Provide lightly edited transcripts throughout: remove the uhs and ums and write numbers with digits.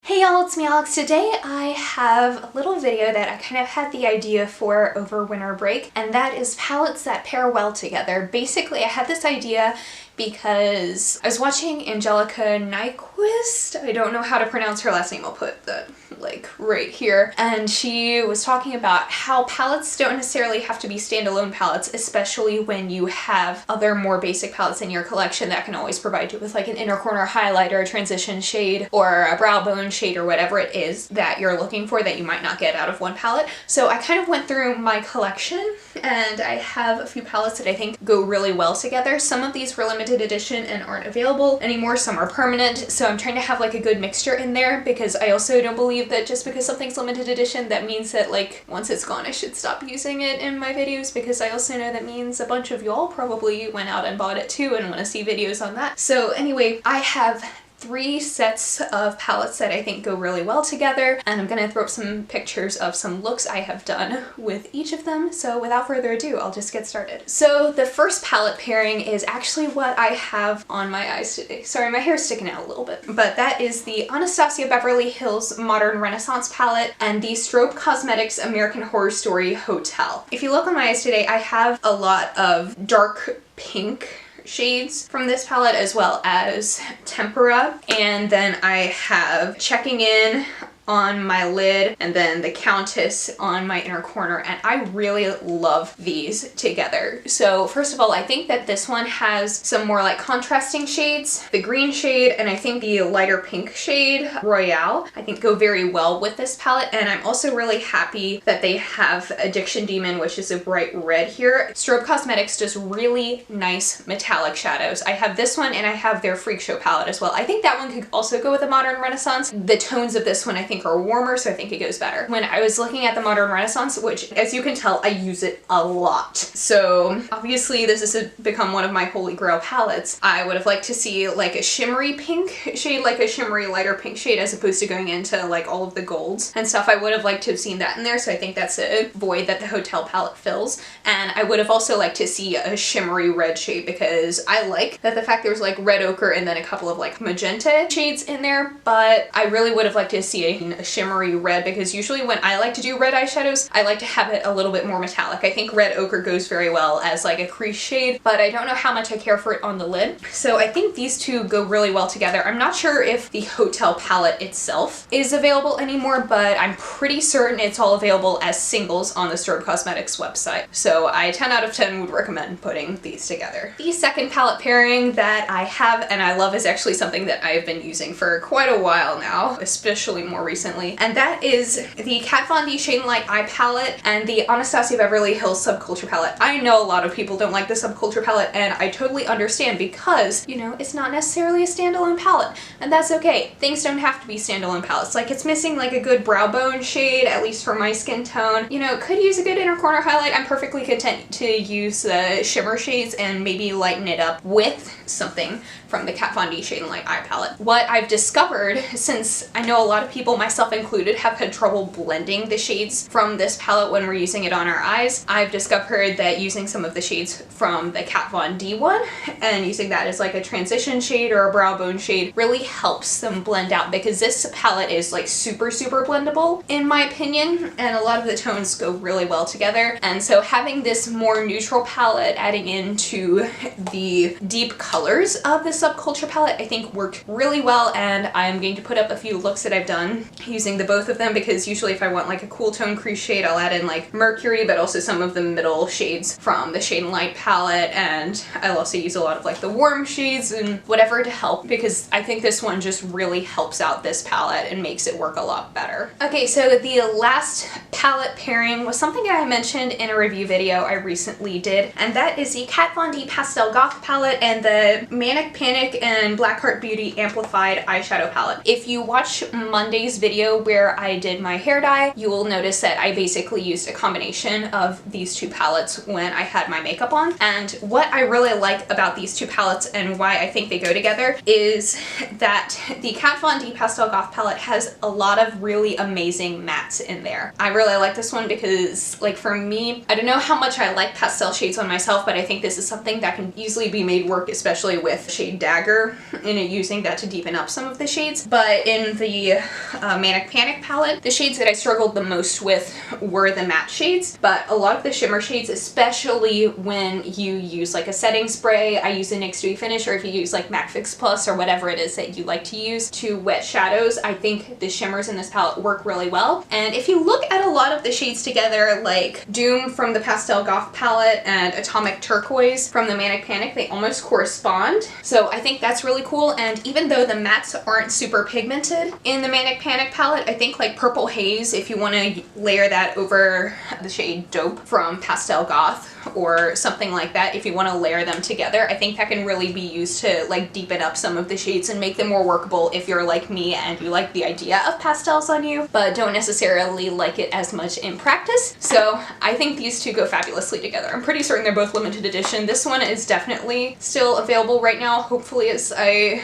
Hey y'all, it's me Alex. Today I have a little video that I kind of had the idea for over winter break, and that is palettes that pair well together. Basically, I had this idea because I was watching Angelica Nyqvist. I don't know how to pronounce her last name. I'll put that like right here. And she was talking about how palettes don't necessarily have to be standalone palettes, especially when you have other more basic palettes in your collection that can always provide you with like an inner corner highlighter, a transition shade, or a brow bone shade, or whatever it is that you're looking for that you might not get out of one palette. So I kind of went through my collection and I have a few palettes that I think go really well together. Some of these were limited edition and aren't available anymore, some are permanent, so I'm trying to have like a good mixture in there because I also don't believe that just because something's limited edition that means that like once it's gone I should stop using it in my videos, because I also know that means a bunch of y'all probably went out and bought it too and want to see videos on that. So anyway, I have 3 sets of palettes that I think go really well together, and I'm gonna throw up some pictures of some looks I have done with each of them. So without further ado, I'll just get started. So the first palette pairing is actually what I have on my eyes today. Sorry, my hair's sticking out a little bit. But that is the Anastasia Beverly Hills Modern Renaissance palette and the Strobe Cosmetics American Horror Story Hotel. If you look on my eyes today, I have a lot of dark pink shades from this palette, as well as tempera, and then I have Checking In on my lid, and then the Countess on my inner corner, and I really love these together. So first of all, I think that this one has some more like contrasting shades. The green shade and I think the lighter pink shade, Royale, I think go very well with this palette, and I'm also really happy that they have Addiction Demon, which is a bright red here. Strobe Cosmetics does really nice metallic shadows. I have this one and I have their Freak Show palette as well. I think that one could also go with a Modern Renaissance. The tones of this one I think are warmer, so I think it goes better. When I was looking at the Modern Renaissance, which as you can tell I use it a lot, so obviously this has become one of my holy grail palettes, I would have liked to see like a shimmery pink shade, like a shimmery lighter pink shade, as opposed to going into like all of the golds and stuff. I would have liked to have seen that in there, so I think that's a void that the Hotel palette fills. And I would have also liked to see a shimmery red shade, because I like that the fact there's like red ochre and then a couple of like magenta shades in there, but I really would have liked to see a shimmery red, because usually when I like to do red eyeshadows, I like to have it a little bit more metallic. I think red ochre goes very well as like a crease shade, but I don't know how much I care for it on the lid. So I think these two go really well together. I'm not sure if the Hotel palette itself is available anymore, but I'm pretty certain it's all available as singles on the Strobe Cosmetics website. So I 10 out of 10 would recommend putting these together. The second palette pairing that I have and I love is actually something that I've been using for quite a while now, especially more recently, and that is the Kat Von D Shade and Light Eye palette and the Anastasia Beverly Hills Subculture palette. I know a lot of people don't like the Subculture palette, and I totally understand, because, you know, it's not necessarily a standalone palette, and that's okay. Things don't have to be standalone palettes. Like, it's missing like a good brow bone shade, at least for my skin tone. You know, could use a good inner corner highlight. I'm perfectly content to use the shimmer shades and maybe lighten it up with something from the Kat Von D Shade and Light Eye palette. What I've discovered, since I know a lot of people, myself included, have had trouble blending the shades from this palette when we're using it on our eyes, I've discovered that using some of the shades from the Kat Von D one and using that as like a transition shade or a brow bone shade really helps them blend out, because this palette is like super blendable in my opinion, and a lot of the tones go really well together. And so having this more neutral palette adding into the deep colors of the Subculture palette I think worked really well, and I'm going to put up a few looks that I've done using the both of them, because usually if I want like a cool tone crease shade I'll add in like Mercury, but also some of the middle shades from the Shade and Light palette, and I'll also use a lot of like the warm shades and whatever to help, because I think this one just really helps out this palette and makes it work a lot better. Okay, so the last palette pairing was something that I mentioned in a review video I recently did, and that is the Kat Von D Pastel Goth palette and the Manic, Panic and Blackheart Beauty Amplified Eyeshadow palette. If you watch Monday's video where I did my hair dye, you will notice that I basically used a combination of these two palettes when I had my makeup on. And what I really like about these two palettes and why I think they go together is that the Kat Von D Pastel Goth palette has a lot of really amazing mattes in there. I really really like this one because, like, for me, I don't know how much I like pastel shades on myself, but I think this is something that can easily be made work, especially with shade Dagger, and using that to deepen up some of the shades. But in the Manic Panic palette, the shades that I struggled the most with were the matte shades, but a lot of the shimmer shades, especially when you use like a setting spray, I use a NYX Dewy Finish, or if you use like MAC Fix Plus or whatever it is that you like to use to wet shadows, I think the shimmers in this palette work really well. And if you look at a lot of the shades together, like Doom from the Pastel Goth palette and Atomic Turquoise from the Manic Panic, they almost correspond. So I think that's really cool. And even though the mattes aren't super pigmented in the Manic Panic palette, I think like Purple Haze, if you want to layer that over the shade Dope from Pastel Goth or something like that, if you want to layer them together, I think that can really be used to like deepen up some of the shades and make them more workable if you're like me and you like the idea of pastels on you, but don't necessarily like it as much in practice. So I think these two go fabulously together. I'm pretty certain they're both limited edition. This one is definitely still available right now, hopefully, as I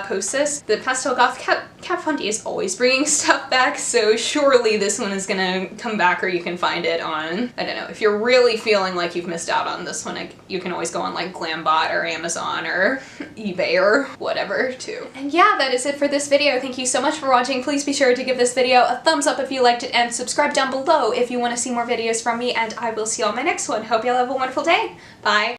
post this. The Pastel Goth Kat Von D is always bringing stuff back, so surely this one is gonna come back, or you can find it on, I don't know, if you're really feeling like you've missed out on this one, you can always go on like Glambot or Amazon or eBay or whatever too. And yeah, that is it for this video. Thank you so much for watching. Please be sure to give this video a thumbs up if you liked it, and subscribe down below if you want to see more videos from me, and I will see you on my next one. Hope y'all have a wonderful day. Bye!